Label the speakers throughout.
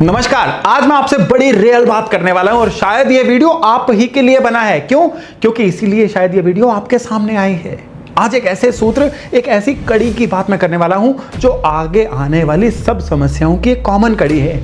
Speaker 1: नमस्कार। आज मैं आपसे बड़ी रियल बात करने वाला हूं और शायद ये वीडियो आप ही के लिए बना है। क्यों? क्योंकि इसीलिए शायद ये वीडियो आपके सामने आई है। आज एक ऐसे सूत्र, एक ऐसी कड़ी की बात मैं करने वाला हूं जो आगे आने वाली सब समस्याओं की एक कॉमन कड़ी है।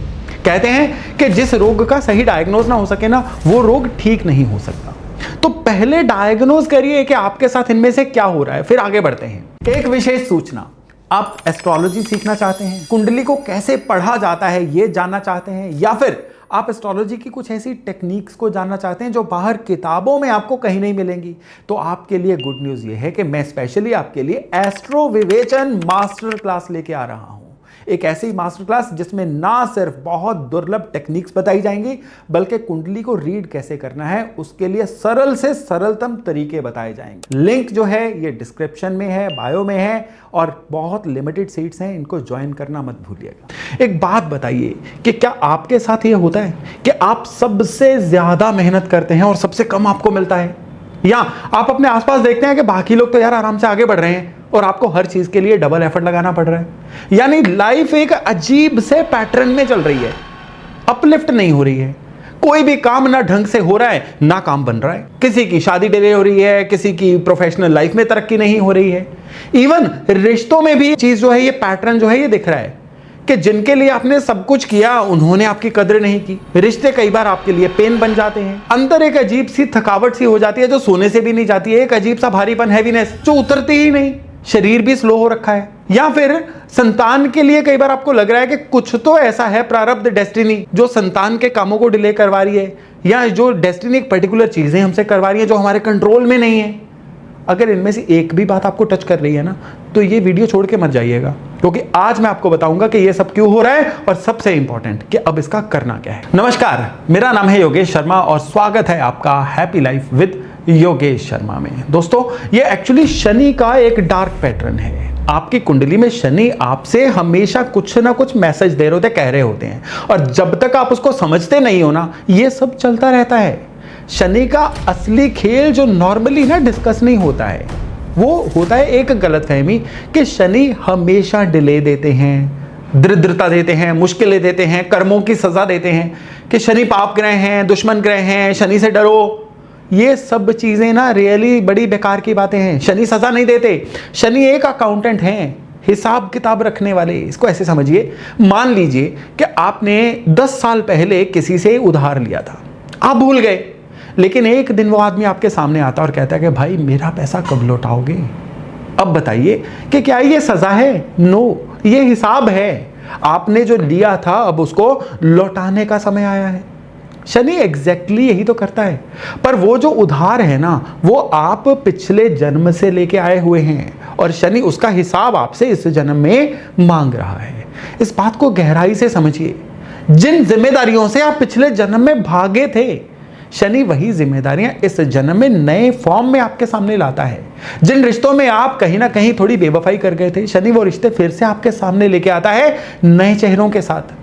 Speaker 1: कहते हैं कि जिस रोग का सही डायग्नोज ना हो सके ना, वो रोग ठीक नहीं हो सकता। तो पहले डायग्नोज करिए कि आपके साथ इनमें से क्या हो रहा है, फिर आगे बढ़ते हैं। एक विशेष सूचना, आप एस्ट्रोलॉजी सीखना चाहते हैं, कुंडली को कैसे पढ़ा जाता है ये जानना चाहते हैं, या फिर आप एस्ट्रोलॉजी की कुछ ऐसी टेक्निक्स को जानना चाहते हैं जो बाहर किताबों में आपको कहीं नहीं मिलेंगी, तो आपके लिए गुड न्यूज़ ये है कि मैं स्पेशली आपके लिए एस्ट्रो विवेचन मास्टर क्लास लेके आ रहा हूं। एक ऐसी मास्टर क्लास जिसमें ना सिर्फ बहुत दुर्लभ टेक्निक्स बताई जाएंगी, बल्कि कुंडली को रीड कैसे करना है उसके लिए सरल से सरलतम तरीके बताए जाएंगे। लिंक जो है ये डिस्क्रिप्शन में है, बायो में है, और बहुत लिमिटेड सीट्स हैं, इनको ज्वाइन करना मत भूलिएगा। एक बात बताइए कि क्या आपके साथ ये होता है कि आप सबसे ज्यादा मेहनत करते हैं और सबसे कम आपको मिलता है? या आप अपने आसपास देखते हैं कि बाकी लोग तो यार आराम से आगे बढ़ रहे हैं और आपको हर चीज के लिए डबल एफर्ट लगाना पड़ रहा है? यानी लाइफ एक अजीब से पैटर्न में चल रही है, अपलिफ्ट नहीं हो रही है। कोई भी काम ना ढंग से हो रहा है ना काम बन रहा है। किसी की शादी डिले हो रही है, किसी की प्रोफेशनल लाइफ में तरक्की नहीं हो रही है। इवन रिश्तों में भी चीज जो है, ये पैटर्न जो है ये दिख रहा है कि जिनके लिए आपने सब कुछ किया उन्होंने आपकी कदर नहीं की। रिश्ते कई बार आपके लिए पेन बन जाते हैं। अंदर एक अजीब सी थकावट सी हो जाती है जो सोने से भी नहीं जाती है। एक अजीब सा भारीपन, हैवीनेस जो उतरती ही नहीं। शरीर भी स्लो हो रखा है। या फिर संतान के लिए कई बार आपको लग रहा है कि कुछ तो ऐसा है, प्रारब्ध, डेस्टिनी, जो संतान के कामों को डिले करवा रही है, या जो डेस्टिनी एक पर्टिकुलर चीजें हमसे करवा रही है जो हमारे कंट्रोल में नहीं है। अगर इनमें से एक भी बात आपको टच कर रही है ना, तो ये वीडियो छोड़ के मत जाइएगा, क्योंकि आज मैं आपको बताऊंगा कि ये सब क्यों हो रहा है और सबसे इंपॉर्टेंट कि अब इसका करना क्या है। नमस्कार, मेरा नाम है योगेश शर्मा और स्वागत है आपका happy life with Yogesh Sharma में। दोस्तों, ये एक्चुअली शनि का एक डार्क पैटर्न है। आपकी कुंडली में शनि आपसे हमेशा कुछ ना कुछ मैसेज दे रहे होते, कह रहे होते हैं, और जब तक आप उसको समझते नहीं हो ना, ये सब चलता रहता है। शनि का असली खेल जो नॉर्मली ना डिस्कस नहीं होता है, वो होता है एक गलतफहमी कि शनि हमेशा डिले देते हैं, दरिद्रता देते हैं, मुश्किलें देते हैं, कर्मों की सजा देते हैं, कि शनि पाप ग्रह हैं, दुश्मन ग्रह हैं, शनि से डरो। ये सब चीजें ना रियली बड़ी बेकार की बातें हैं। शनि सजा नहीं देते। शनि एक अकाउंटेंट हैं, हिसाब किताब रखने वाले। इसको ऐसे समझिए, मान लीजिए कि आपने 10 साल पहले किसी से उधार लिया था, आप भूल गए, लेकिन एक दिन वो आदमी आपके सामने आता और कहता है कि भाई मेरा पैसा कब लौटाओगे? अब बताइए कि क्या ये सजा है? नो, ये हिसाब है। आपने जो लिया था अब उसको लौटाने का समय आया है। शनि एग्जैक्टली यही तो करता है। पर वो जो उधार है ना, वो आप पिछले जन्म से लेके आए हुए हैं और शनि उसका हिसाब आपसे इस जन्म में मांग रहा है। इस बात को गहराई से समझिए। जिन जिम्मेदारियों से आप पिछले जन्म में भागे थे, शनि वही जिम्मेदारियां इस जन्म में नए फॉर्म में आपके सामने लाता है। जिन रिश्तों में आप कहीं ना कहीं थोड़ी बेवफाई कर गए थे, शनि वो रिश्ते फिर से आपके सामने लेके आता है नए चेहरों के साथ।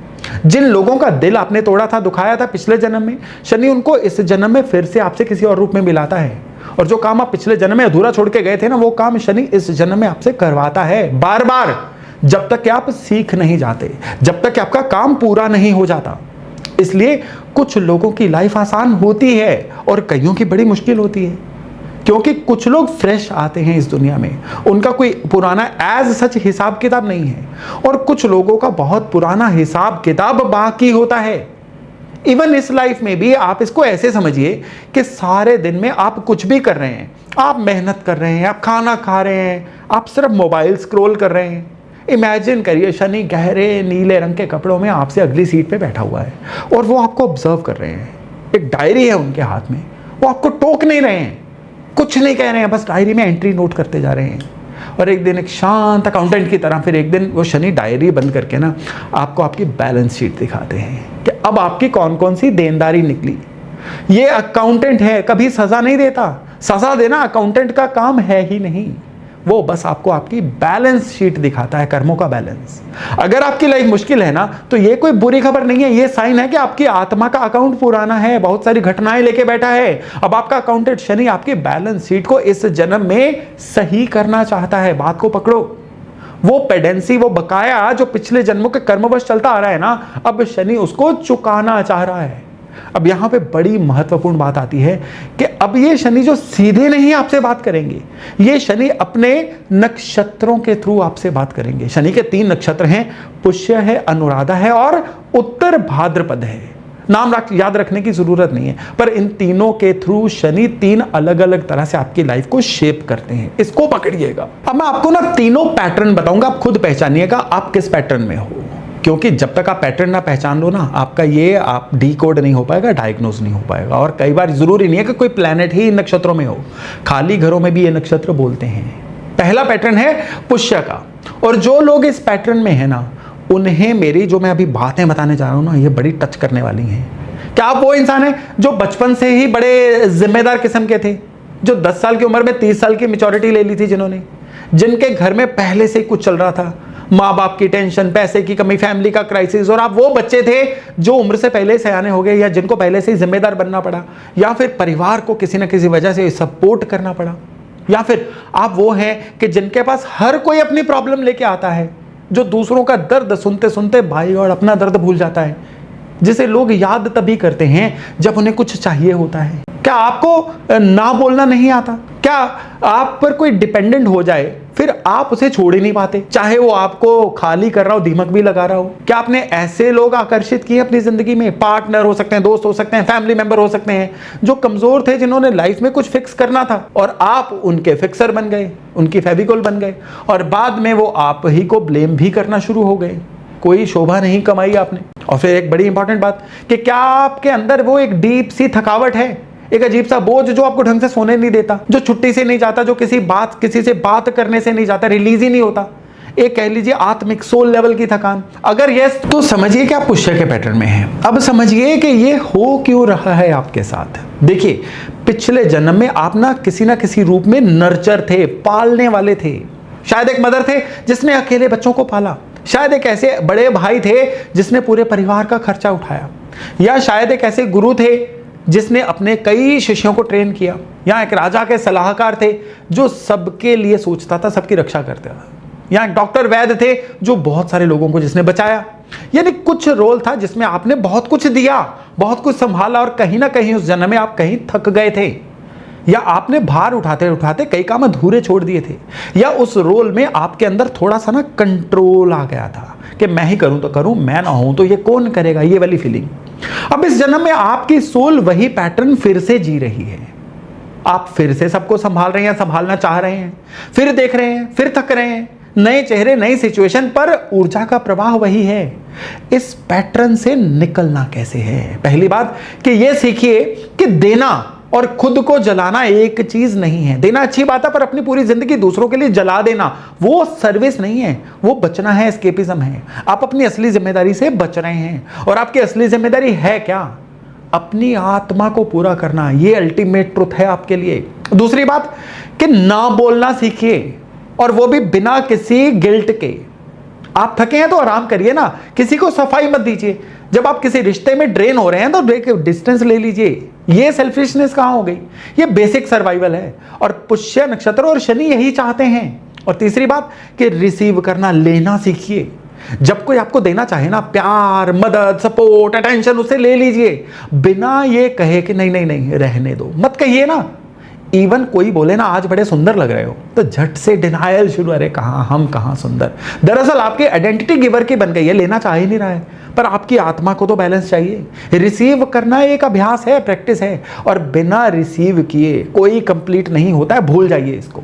Speaker 1: जिन लोगों का दिल आपने तोड़ा था, दुखाया था पिछले जन्म में, शनि उनको इस जन्म में फिर से आपसे किसी और रूप में मिलाता है। और जो काम आप पिछले जन्म में अधूरा छोड़ के गए थे ना, वो काम शनि इस जन्म में आपसे करवाता है बार बार, जब तक कि आप सीख नहीं जाते, जब तक कि आपका काम पूरा नहीं हो जाता। इसलिए कुछ लोगों की लाइफ आसान होती है और कईयों की बड़ी मुश्किल होती है, क्योंकि कुछ लोग फ्रेश आते हैं इस दुनिया में, उनका कोई पुराना एज सच हिसाब किताब नहीं है, और कुछ लोगों का बहुत पुराना हिसाब किताब बाकी होता है। इवन इस लाइफ में भी आप इसको ऐसे समझिए कि सारे दिन में आप कुछ भी कर रहे हैं, आप मेहनत कर रहे हैं, आप खाना खा रहे हैं, आप सिर्फ मोबाइल स्क्रॉल कर रहे हैं। इमेजिन करिए शनि गहरे नीले रंग के कपड़ों में आपसे अगली सीट पे बैठा हुआ है और वो आपको ऑब्जर्व कर रहे हैं। एक डायरी है उनके हाथ में, वो आपको टोक नहीं रहे हैं, कुछ नहीं कह रहे हैं, बस डायरी में एंट्री नोट करते जा रहे हैं। और एक दिन एक शांत अकाउंटेंट की तरह फिर एक दिन वो शनि डायरी बंद करके ना आपको आपकी बैलेंस शीट दिखाते हैं कि अब आपकी कौन कौन सी देनदारी निकली। ये अकाउंटेंट है, कभी सजा नहीं देता। सजा देना अकाउंटेंट का काम है ही नहीं, वो बस आपको आपकी बैलेंस शीट दिखाता है, कर्मों का बैलेंस। अगर आपकी लाइफ मुश्किल है ना, तो ये कोई बुरी खबर नहीं है, ये साइन है कि आपकी आत्मा का अकाउंट पुराना है, बहुत सारी घटनाएं लेके बैठा है। अब आपका अकाउंटेंट शनि आपकी बैलेंस शीट को इस जन्म में सही करना चाहता है। बात को पकड़ो। वो पेडेंसी, वो बकाया जो पिछले जन्मों के कर्मवश चलता आ रहा है ना, अब शनि उसको चुकाना चाह रहा है। अब यहां पे बड़ी महत्वपूर्ण बात आती है कि अब ये शनि जो सीधे नहीं आपसे बात करेंगे, ये शनि अपने नक्षत्रों के थ्रू आपसे बात करेंगे। शनि के 3 नक्षत्र हैं, पुष्य है, अनुराधा है और उत्तर भाद्रपद है। नाम याद रखने की जरूरत नहीं है, पर इन तीनों के थ्रू शनि 3 अलग अलग तरह से आपकी लाइफ को शेप करते हैं। इसको पकड़िएगा। अब मैं आपको ना तीनों पैटर्न बताऊंगा, आप खुद पहचानिएगा आप किस पैटर्न में हो, क्योंकि जब तक आप पैटर्न ना पहचान लो ना, आपका ये आप डीकोड नहीं हो पाएगा, डायग्नोज नहीं हो पाएगा। और कई बार जरूरी नहीं है कि कोई प्लैनेट ही इन नक्षत्रों में हो, खाली घरों में भी ये नक्षत्र बोलते हैं। पहला पैटर्न है पुष्य का, और जो लोग इस पैटर्न में है ना, उन्हें मेरी जो मैं अभी बातें बताने जा रहा हूं ना, ये बड़ी टच करने वाली हैं। क्या आप वो इंसान है जो बचपन से ही बड़े जिम्मेदार किस्म के थे, जो 10 साल की उम्र में 30 साल की मैच्योरिटी ले ली थी, जिनके घर में पहले से ही कुछ चल रहा था, माँ बाप की टेंशन, पैसे की कमी, फैमिली का क्राइसिस, और आप वो बच्चे थे जो उम्र से पहले सयाने हो गए, या जिनको पहले से ही जिम्मेदार बनना पड़ा, या फिर परिवार को किसी न किसी वजह से सपोर्ट करना पड़ा, या फिर आप वो हैं कि जिनके पास हर कोई अपनी प्रॉब्लम लेके आता है, जो दूसरों का दर्द सुनते सुनते भाई और अपना दर्द भूल जाता है, जिसे लोग याद तभी करते हैं जब उन्हें कुछ चाहिए होता है। क्या आपको ना बोलना नहीं आता? क्या आप पर कोई डिपेंडेंट हो जाए फिर आप उसे छोड़ ही नहीं पाते, चाहे वो आपको खाली कर रहा हो, दीमक भी लगा रहा हो? क्या आपने ऐसे लोग आकर्षित किए अपनी जिंदगी में? पार्टनर हो सकते हैं, दोस्त हो सकते हैं, फैमिली मेंबर हो सकते हैं, जो कमजोर थे, जिन्होंने लाइफ में कुछ फिक्स करना था, और आप उनके फिक्सर बन गए, उनकी फेविकोल बन गए, और बाद में वो आप ही को ब्लेम भी करना शुरू हो गए। कोई शोभा नहीं कमाई आपने। और फिर एक बड़ी इंपॉर्टेंट बात कि क्या आपके अंदर वो एक डीप सी थकावट है, एक अजीब सा बोझ जो आपको ढंग से सोने नहीं देता, जो छुट्टी से नहीं जाता, जो किसी से बात करने से नहीं जाता, रिलीज ही नहीं होता, एक कह लीजिए आत्मिक सोल लेवल की थकान? अगर यस, तो समझिए कि आप पुष्य के पैटर्न में हैं। अब समझिए कि ये हो क्यों रहा है आपके साथ। देखिए, पिछले जन्म में आप ना किसी रूप में नर्चर थे, पालने वाले थे। शायद एक मदर थे जिसने अकेले बच्चों को पाला, शायद एक ऐसे बड़े भाई थे जिसने पूरे परिवार का खर्चा उठाया, या शायद एक ऐसे गुरु थे जिसने अपने कई शिष्यों को ट्रेन किया, या एक राजा के सलाहकार थे जो सबके लिए सोचता था, सबकी रक्षा करता था, या एक डॉक्टर वैद्य थे जो बहुत सारे लोगों को जिसने बचाया। यानी कुछ रोल था जिसमें आपने बहुत कुछ दिया, बहुत कुछ संभाला, और कहीं ना कहीं उस जन्म में आप कहीं थक गए थे, या आपने भार उठाते उठाते कई काम अधूरे छोड़ दिए थे, या उस रोल में आपके अंदर थोड़ा सा ना कंट्रोल आ गया था कि मैं ही करूं तो करूं, मैं ना हूं तो ये कौन करेगा, ये वाली फीलिंग। अब इस जन्म में आपकी सोल वही पैटर्न फिर से जी रही है। आप फिर से सबको संभाल रहे हैं, संभालना चाह रहे हैं, फिर देख रहे हैं, फिर थक रहे हैं, नए चेहरे, नई सिचुएशन, पर ऊर्जा का प्रवाह वही है। इस पैटर्न से निकलना कैसे है? पहली बात कि यह सीखिए कि देना और खुद को जलाना एक चीज नहीं है। देना अच्छी बात है, पर अपनी पूरी जिंदगी दूसरों के लिए जला देना वो सर्विस नहीं है, वो बचना है, एस्केपिज्म है। आप अपनी असली जिम्मेदारी से बच रहे हैं, और आपकी असली जिम्मेदारी है क्या? अपनी आत्मा को पूरा करना। ये अल्टीमेट ट्रुथ है आपके लिए। दूसरी बात कि ना बोलना सीखिए, और वो भी बिना किसी गिल्ट के। आप थके हैं तो आराम करिए ना, किसी को सफाई मत दीजिए। जब आप किसी रिश्ते में ड्रेन हो रहे हैं तो डिस्टेंस ले लीजिए। ये सेल्फिशनेस कहां हो गई? ये बेसिक सर्वाइवल है, और पुष्य नक्षत्र और शनि यही चाहते हैं। और तीसरी बात कि रिसीव करना, लेना सीखिए। जब कोई आपको देना चाहे ना, प्यार, मदद, सपोर्ट, अटेंशन, उसे ले लीजिए, बिना ये कहे कि नहीं नहीं नहीं रहने दो। मत कहिए ना। इवन कोई बोले ना आज बड़े सुंदर लग रहे हो, तो झट से डिनायल शुरू, अरे कहां हम, कहां सुंदर। दरअसल आपकी आइडेंटिटी गिवर की बन गई है, लेना चाह ही नहीं रहा है, पर आपकी आत्मा को तो बैलेंस चाहिए। रिसीव करना एक अभ्यास है, प्रैक्टिस है, और बिना रिसीव किए कोई कंप्लीट नहीं होता है, भूल जाइए इसको।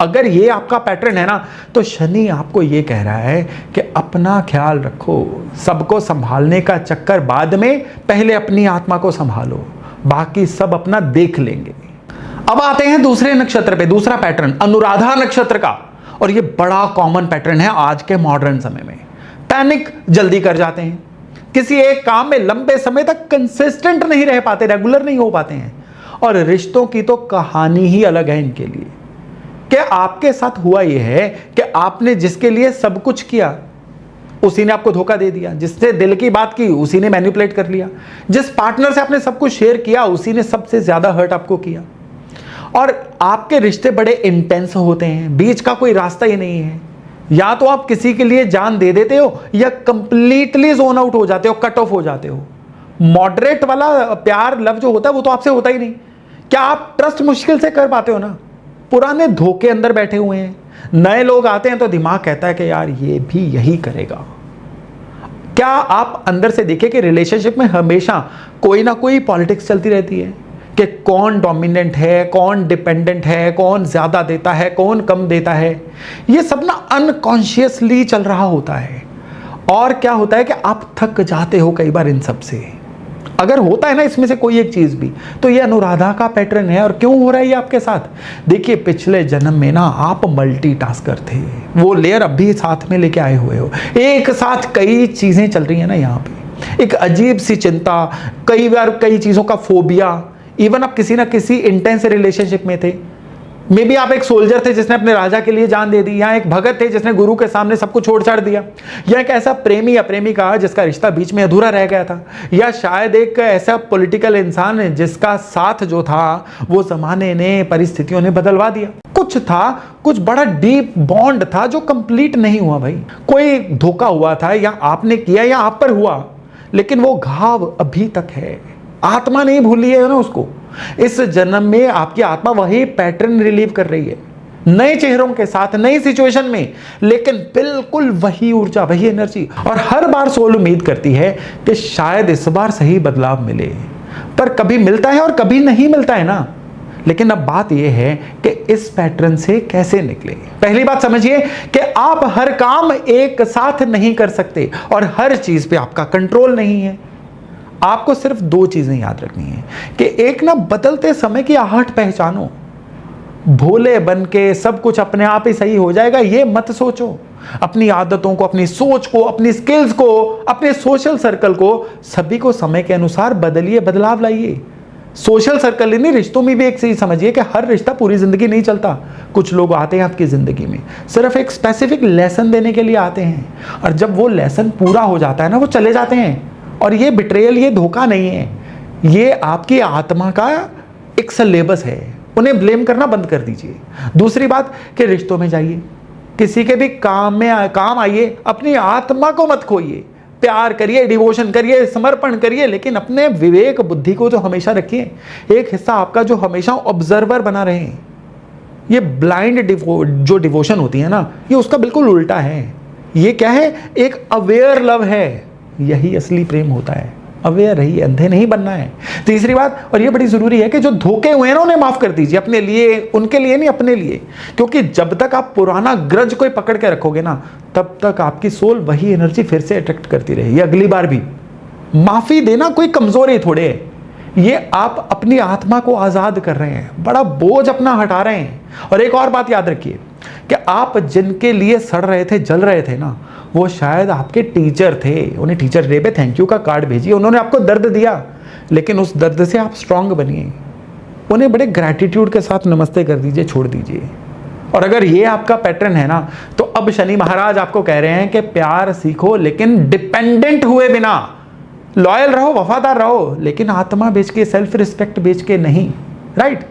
Speaker 1: अगर ये आपका पैटर्न है ना, तो शनि आपको ये कह रहा है कि अपना ख्याल रखो, सबको संभालने का चक्कर बाद में, पहले अपनी आत्मा को संभालो, बाकी सब अपना देख लेंगे। अब आते हैं दूसरे नक्षत्र पे, दूसरा पैटर्न अनुराधा नक्षत्र का, और ये बड़ा कॉमन पैटर्न है आज के मॉडर्न समय में। पैनिक जल्दी कर जाते हैं, किसी एक काम में लंबे समय तक कंसिस्टेंट नहीं रह पाते, रेगुलर नहीं हो पाते हैं, और रिश्तों की तो कहानी ही अलग है इनके लिए। कि आपके साथ हुआ यह है कि आपने जिसके लिए सब कुछ किया, उसी ने आपको धोखा दे दिया। जिससे दिल की बात की, उसी ने मैनिपुलेट कर लिया। जिस पार्टनर से आपने सब कुछ शेयर किया, उसी ने सबसे ज्यादा हर्ट आपको किया। और आपके रिश्ते बड़े इंटेंस होते हैं, बीच का कोई रास्ता ही नहीं है। या तो आप किसी के लिए जान दे देते हो या कंप्लीटली जोन आउट हो जाते हो, कट ऑफ हो जाते हो। मॉडरेट वाला प्यार लव जो होता है वो तो आपसे होता ही नहीं। क्या आप ट्रस्ट मुश्किल से कर पाते हो ना? पुराने धोखे अंदर बैठे हुए हैं, नए लोग आते हैं तो दिमाग कहता है कि यार ये भी यही करेगा। क्या आप अंदर से देखिए कि रिलेशनशिप में हमेशा कोई ना कोई पॉलिटिक्स चलती रहती है कि कौन डोमिनेंट है, कौन डिपेंडेंट है, कौन ज्यादा देता है, कौन कम देता है। ये सब ना अनकॉन्शियसली चल रहा होता है। और क्या होता है कि आप थक जाते हो कई बार इन सब से। अगर होता है ना इसमें से कोई एक चीज भी, तो ये अनुराधा का पैटर्न है। और क्यों हो रहा है ये आपके साथ? देखिए, पिछले जन्म में ना आप मल्टीटास्कर थे, वो लेयर अभी साथ में लेके आए हुए हो। एक साथ कई चीजें चल रही है ना यहाँ पे, एक अजीब सी चिंता, कई बार कई चीजों का फोबिया। इवन आप किसी ना किसी इंटेंस रिलेशनशिप में थे। मे बी आप एक सोल्जर थे जिसने अपने राजा के लिए जान दे दी, या एक भगत थे जिसने गुरु के सामने सब कुछ छोड़ छाड़ दिया, या एक ऐसा प्रेमी या प्रेमिका जिसका रिश्ता बीच में अधूरा रह गया था, या शायद एक ऐसा पॉलिटिकल इंसान जिसका साथ जो था वो जमाने ने, परिस्थितियों ने बदलवा दिया। कुछ था, कुछ बड़ा डीप बॉन्ड था जो कंप्लीट नहीं हुआ भाई। कोई धोखा हुआ था, या आपने किया या आप पर हुआ, लेकिन वो घाव अभी तक है। आत्मा नहीं भूली है ना उसको। इस जन्म में आपकी आत्मा वही पैटर्न रिलीव कर रही है, नए चेहरों के साथ, नई सिचुएशन में, लेकिन बिल्कुल वही ऊर्जा, वही एनर्जी। और हर बार सोल उम्मीद करती है कि शायद इस बार सही बदलाव मिले, पर कभी मिलता है और कभी नहीं मिलता है ना। लेकिन अब बात यह है कि इस पैटर्न से कैसे निकले। पहली बात समझिए कि आप हर काम एक साथ नहीं कर सकते और हर चीज पे आपका कंट्रोल नहीं है। आपको सिर्फ दो चीजें याद रखनी है कि एक ना, बदलते समय की आहट पहचानो। भोले बन के सब कुछ अपने आप ही सही हो जाएगा ये मत सोचो। अपनी आदतों को, अपनी सोच को, अपनी स्किल्स को, अपने सोशल सर्कल को, सभी को समय के अनुसार बदलिए, बदलाव लाइए। सोशल सर्कल ही नहीं, रिश्तों में भी एक चीज समझिए कि हर रिश्ता पूरी जिंदगी नहीं चलता। कुछ लोग आते हैं आपकी जिंदगी में सिर्फ एक स्पेसिफिक लेसन देने के लिए आते हैं, और जब वो लेसन पूरा हो जाता है ना, वो चले जाते हैं। और ये बिट्रेयल, ये धोखा नहीं है, ये आपकी आत्मा का एक सिलेबस है। उन्हें ब्लेम करना बंद कर दीजिए। दूसरी बात कि रिश्तों में जाइए, किसी के भी काम में काम आइए, अपनी आत्मा को मत खोइए। प्यार करिए, डिवोशन करिए, समर्पण करिए, लेकिन अपने विवेक बुद्धि को तो हमेशा रखिए। एक हिस्सा आपका जो हमेशा ऑब्जर्वर बना रहे। ये ब्लाइंड जो डिवोशन होती है ना, ये उसका बिल्कुल उल्टा है। ये क्या है? एक अवेयर लव है। यही असली प्रेम होता है। अवेयर रहिए, अंधे नहीं बनना है। तीसरी बात, और ये बड़ी जरूरी है, कि जो धोखे हुए हैं ना उन्हें माफ कर दीजिए, अपने लिए, उनके लिए नहीं, अपने लिए। क्योंकि जब तक आप पुराना ग्रज कोई पकड़ के रखोगे ना, तब तक आपकी सोल वही एनर्जी फिर से अट्रैक्ट करती रहेगी अगली बार भी। माफी देना कोई कमजोरी थोड़े है, ये आप अपनी आत्मा को आजाद कर रहे हैं, बड़ा बोझ अपना हटा रहे हैं। और एक और बात याद रखिए कि आप जिनके लिए सड़ रहे थे, जल रहे थे ना, वो शायद आपके टीचर थे। उन्हें टीचर डे पे थैंक यू का कार्ड भेजिए, उन्होंने आपको दर्द दिया, लेकिन उस दर्द से आप स्ट्रांग बनिए। उन्हें बड़े ग्रैटिट्यूड के साथ नमस्ते कर दीजिए, छोड़ दीजिए। और अगर ये आपका पैटर्न है ना, तो अब शनि महाराज आपको कह रहे हैं कि प्यार सीखो, लेकिन डिपेंडेंट हुए बिना। लॉयल रहो, वफादार रहो, लेकिन आत्मा बेच के, सेल्फ रिस्पेक्ट बेच के नहीं। राइट?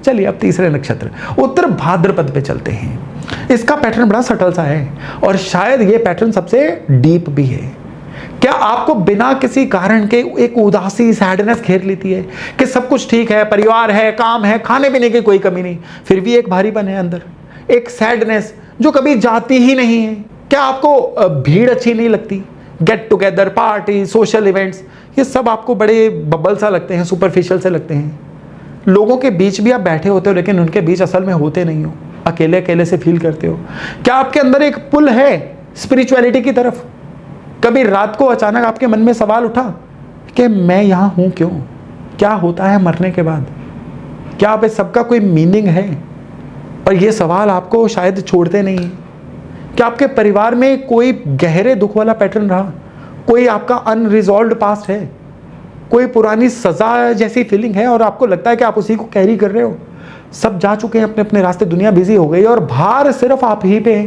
Speaker 1: चलिए अब तीसरे नक्षत्र उत्तर भाद्रपद पे चलते हैं। इसका पैटर्न बड़ा सटल सा है, और शायद ये पैटर्न सबसे डीप भी है। क्या आपको बिना किसी कारण के एक उदासी, सैडनेस घेर लेती है कि सब कुछ ठीक है, परिवार है, काम है, खाने पीने की कोई कमी नहीं, फिर भी एक भारीपन है अंदर, एक सैडनेस जो कभी जाती ही नहीं है? क्या आपको भीड़ अच्छी नहीं लगती? Get together, party, social events, ये सब आपको बड़े बबल सा लगते हैं, सुपरफिशियल से लगते हैं। लोगों के बीच भी आप बैठे होते हो, लेकिन उनके बीच असल में होते नहीं हो, अकेले अकेले से फील करते हो। क्या आपके अंदर एक पुल है स्पिरिचुअलिटी की तरफ? कभी रात को अचानक आपके मन में सवाल उठा कि मैं यहाँ हूँ क्यों? क्या होता है मरने के बाद? क्या आप इस सबका कोई मीनिंग है? और ये सवाल आपको शायद छोड़ते नहीं हैं। क्या आपके परिवार में कोई गहरे दुख वाला पैटर्न रहा? कोई आपका अनरिजॉल्व्ड पास्ट है? कोई पुरानी सजा जैसी फीलिंग है और आपको लगता है कि आप उसी को कैरी कर रहे हो? सब जा चुके हैं अपने अपने रास्ते, दुनिया बिजी हो गई और भार सिर्फ आप ही पे है।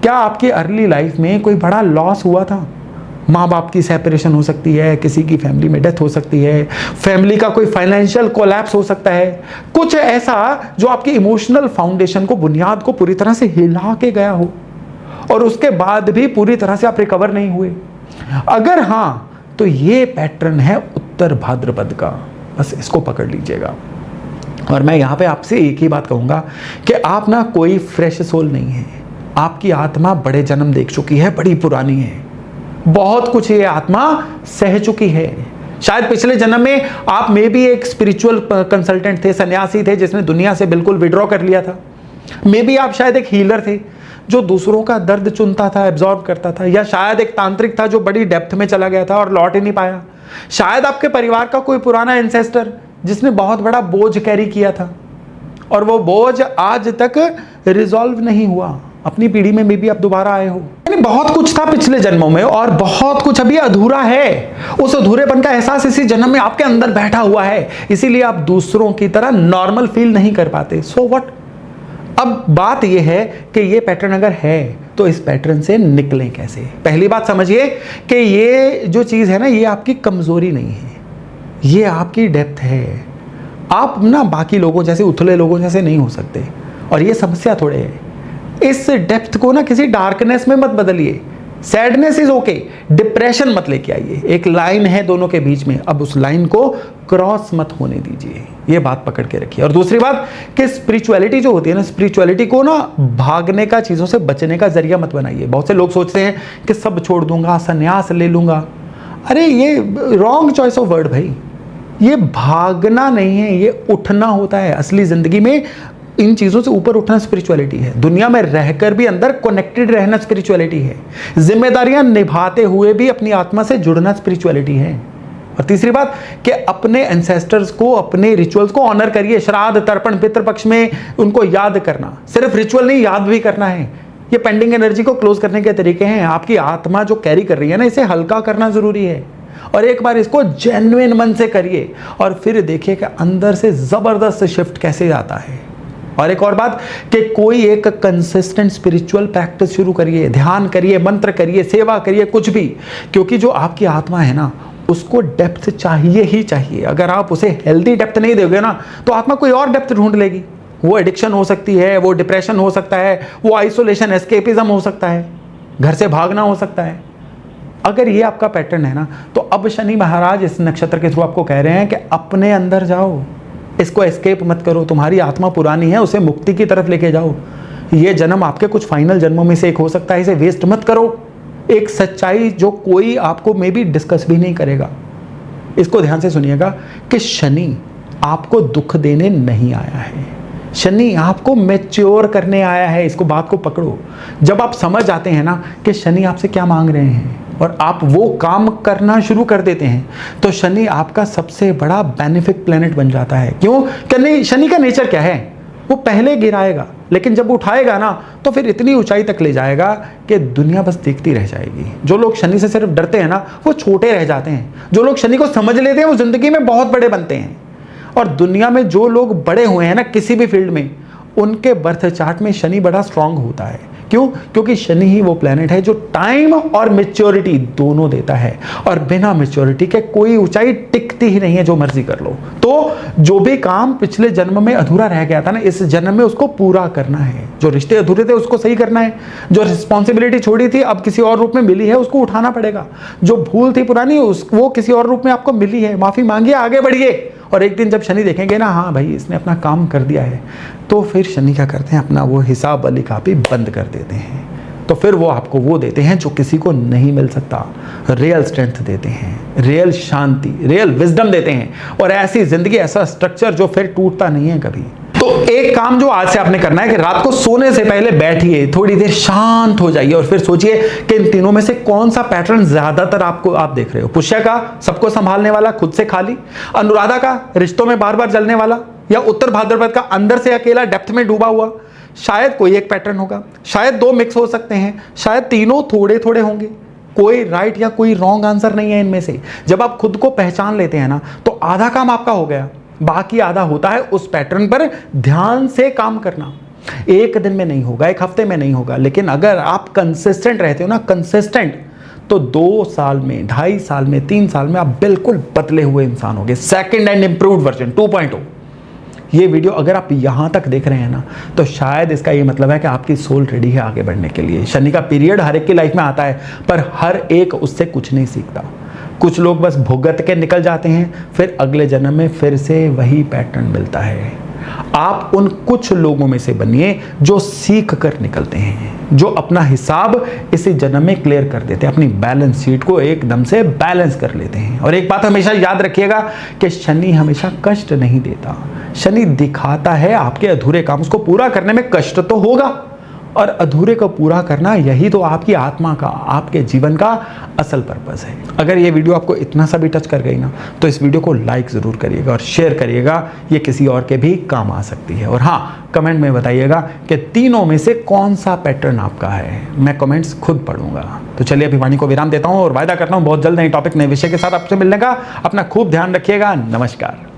Speaker 1: क्या आपकी अर्ली लाइफ में कोई बड़ा लॉस हुआ था? माँ बाप की सेपरेशन हो सकती है, किसी की फैमिली में डेथ हो सकती है, फैमिली का कोई फाइनेंशियल कोलैप्स हो सकता है, कुछ ऐसा जो आपकी इमोशनल फाउंडेशन को, बुनियाद को पूरी तरह से हिला के गया हो। और उसके बाद भी पूरी तरह से आप रिकवर नहीं हुए? अगर हाँ, तो ये पैटर्न है उत्तर भाद्रपद का। बस इसको पकड़ लीजिएगा। और मैं यहां पे आपसे एक ही बात कहूंगा कि आप ना कोई फ्रेश सोल नहीं है। आपकी आत्मा बड़े जन्म देख चुकी है, बड़ी पुरानी है, बहुत कुछ ये आत्मा सह चुकी है। शायद पिछले जन्म में आप में भी एक स्पिरिचुअल कंसल्टेंट थे, सन्यासी थे, जिसने दुनिया से बिल्कुल विड्रॉ कर लिया था। मे बी आप शायद एक हीलर थे जो दूसरों का दर्द चुनता था, एब्जॉर्ब करता था, या शायद एक तांत्रिक था जो बड़ी डेप्थ में चला गया था और लौट ही नहीं पाया। शायद आपके परिवार का कोई पुराना एंसेस्टर जिसने बहुत बड़ा बोझ कैरी किया था और वो बोझ आज तक रिजॉल्व नहीं हुआ। अपनी पीढ़ी में मे बी आप दोबारा आए हो। यानी बहुत कुछ था पिछले जन्मों में और बहुत कुछ अभी अधूरा है। उस अधूरेपन का एहसास इसी जन्म में आपके अंदर बैठा हुआ है, इसीलिए आप दूसरों की तरह नॉर्मल फील नहीं कर पाते। So what? अब बात यह है कि ये पैटर्न अगर है तो इस पैटर्न से निकलें कैसे? पहली बात समझिए कि ये जो चीज़ है ना, ये आपकी कमज़ोरी नहीं है, ये आपकी डेप्थ है। आप ना बाकी लोगों जैसे, उथले लोगों जैसे नहीं हो सकते, और ये समस्या थोड़े है। इस डेप्थ को ना किसी डार्कनेस में मत बदलिए। सैडनेस इज ओके, डिप्रेशन मत लेके आइए। एक लाइन है दोनों के बीच में, अब उस लाइन को क्रॉस मत होने दीजिए। ये बात पकड़ के रखिए। और दूसरी बात कि स्पिरिचुअलिटी जो होती है ना, स्पिरिचुअलिटी को ना भागने का, चीज़ों से बचने का जरिया मत बनाइए। बहुत से लोग सोचते हैं कि सब छोड़ दूंगा, संन्यास ले लूंगा। अरे ये रॉन्ग चॉइस ऑफ वर्ड भाई। ये भागना नहीं है, ये उठना होता है। असली जिंदगी में इन चीज़ों से ऊपर उठना स्पिरिचुअलिटी है। दुनिया में रहकर भी अंदर कनेक्टेड रहना स्पिरिचुअलिटी है। जिम्मेदारियां निभाते हुए भी अपनी आत्मा से जुड़ना स्पिरिचुअलिटी है। और तीसरी बात कि अपने एंसेस्टर्स को, अपने रिचुअल्स को ऑनर करिए। श्राद्ध, तर्पण, पितृपक्ष में उनको याद करना, सिर्फ रिचुअल नहीं, याद भी करना है। ये पेंडिंग एनर्जी को क्लोज करने के तरीके हैं। आपकी आत्मा जो कैरी कर रही है ना, इसे हल्का करना जरूरी है। और एक बार इसको जेन्युइन मन से करिए और फिर देखिए कि अंदर से जबरदस्त शिफ्ट कैसे आता है। और एक और बात कि कोई एक कंसिस्टेंट स्पिरिचुअल प्रैक्टिस शुरू करिए, ध्यान करिए, मंत्र करिए, सेवा करिए, कुछ भी। क्योंकि जो आपकी आत्मा है ना, उसको डेप्थ चाहिए ही चाहिए। अगर आप उसे हेल्दी डेप्थ नहीं दोगे ना, तो आत्मा कोई और डेप्थ ढूंढ लेगी। वो एडिक्शन हो सकती है, वो डिप्रेशन हो सकता है, वो आइसोलेशन, एस्केपिज्म हो सकता है, घर से भागना हो सकता है। अगर ये आपका पैटर्न है ना, तो अब शनि महाराज इस नक्षत्र के थ्रू आपको कह रहे हैं कि अपने अंदर जाओ, इसको एस्केप मत करो। तुम्हारी आत्मा पुरानी है, उसे मुक्ति की तरफ लेके जाओ। ये जन्म आपके कुछ फाइनल जन्मों में से एक हो सकता है, इसे वेस्ट मत करो। एक सच्चाई जो कोई आपको मे बी डिस्कस भी नहीं करेगा। इसको ध्यान से सुनिएगा कि शनि आपको दुख देने नहीं आया है, शनि आपको मैच्योर करने आया है। इसको, बात को पकड़ो। जब आप समझ जाते हैं ना कि शनि आपसे क्या मांग रहे हैं और आप वो काम करना शुरू कर देते हैं, तो शनि आपका सबसे बड़ा बेनिफिट प्लेनेट बन जाता है। क्यों? शनि का नेचर क्या है? वो पहले गिराएगा, लेकिन जब उठाएगा ना, तो फिर इतनी ऊंचाई तक ले जाएगा कि दुनिया बस देखती रह जाएगी। जो लोग शनि से सिर्फ डरते हैं ना, वो छोटे रह जाते हैं। जो लोग शनि को समझ लेते हैं, वो जिंदगी में बहुत बड़े बनते हैं। और दुनिया में जो लोग बड़े हुए हैं ना किसी भी फील्ड में, उनके बर्थ चार्ट में शनि बड़ा स्ट्रांग होता है। क्यों? क्योंकि शनि ही वो प्लेनेट है जो टाइम और मैच्योरिटी दोनों देता है, और बिना मैच्योरिटी के कोई ऊंचाई टिकती ही नहीं है, जो मर्जी कर लो। तो जो भी काम पिछले जन्म में अधूरा रह गया था ना, इस जन्म में उसको पूरा करना है। जो रिश्ते अधूरे थे उसको सही करना है। जो रिस्पॉन्सिबिलिटी छोड़ी थी, अब किसी और रूप में मिली है, उसको उठाना पड़ेगा। जो भूल थी पुरानी, वो किसी और रूप में आपको मिली है, माफी मांगिए, आगे बढ़िए। और एक दिन जब शनि देखेंगे ना, हाँ भाई इसने अपना काम कर दिया है, तो फिर शनि क्या करते हैं, अपना वो हिसाब वाली कापी बंद कर देते हैं। तो फिर वो आपको वो देते हैं जो किसी को नहीं मिल सकता। रियल स्ट्रेंथ देते हैं, रियल शांति, रियल विजडम देते हैं, और ऐसी जिंदगी, ऐसा स्ट्रक्चर जो फिर टूटता नहीं है कभी। तो एक काम जो आज से आपने करना है कि रात को सोने से पहले बैठिए, थोड़ी देर शांत हो जाइए और फिर सोचिए कि इन तीनों में से कौन सा पैटर्न ज्यादातर आप देख रहे हो। पुष्य का सबको संभालने वाला, खुद से खाली। अनुराधा का रिश्तों में बार बार जलने वाला। या उत्तर भाद्रपद का अंदर से अकेला, डेप्थ में डूबा हुआ। शायद कोई एक पैटर्न होगा, शायद दो मिक्स हो सकते हैं, शायद तीनों थोड़े थोड़े होंगे। कोई राइट या कोई रॉन्ग आंसर नहीं है इनमें से। जब आप खुद को पहचान लेते हैं ना, तो आधा काम आपका हो गया। बाकी आधा होता है उस पैटर्न पर ध्यान से काम करना। एक दिन में नहीं होगा, एक हफ्ते में नहीं होगा, लेकिन अगर आप कंसिस्टेंट रहते हो ना, कंसिस्टेंट, तो 2 साल में, 2.5 साल में, 3 साल में आप बिल्कुल बदले हुए इंसान होगे। Second and improved version 2.0। ये वीडियो अगर आप यहाँ तक देख रहे हैं ना, तो शायद इसका ये मतलब है कि आपकी सोल रेडी है आगे बढ़ने के लिए। शनि का पीरियड हर एक की लाइफ में आता है, पर हर एक उससे कुछ नहीं सीखता। कुछ लोग बस भुगत के निकल जाते हैं, फिर अगले जन्म में फिर से वही पैटर्न मिलता है। आप उन कुछ लोगों में से बनिए जो सीख कर निकलते हैं, जो अपना हिसाब इसी जन्म में क्लियर कर देते हैं, अपनी बैलेंस शीट को एकदम से बैलेंस कर लेते हैं। और एक बात हमेशा याद रखिएगा कि शनि हमेशा कष्ट नहीं देता। शनि दिखाता है आपके अधूरे काम, उसको पूरा करने में कष्ट तो होगा, और अधूरे को पूरा करना यही तो आपकी आत्मा का, आपके जीवन का असल पर्पस है। अगर ये वीडियो आपको इतना सा भी टच कर गई ना, तो इस वीडियो को लाइक ज़रूर करिएगा और शेयर करिएगा, ये किसी और के भी काम आ सकती है। और हाँ, कमेंट में बताइएगा कि तीनों में से कौन सा पैटर्न आपका है। मैं कमेंट्स खुद पढ़ूंगा। तो चलिए अभी वाणी को विराम देता हूँ और वायदा करता हूँ बहुत जल्द नए टॉपिक, नए विषय के साथ आपसे मिलने का। अपना खूब ध्यान रखिएगा। नमस्कार।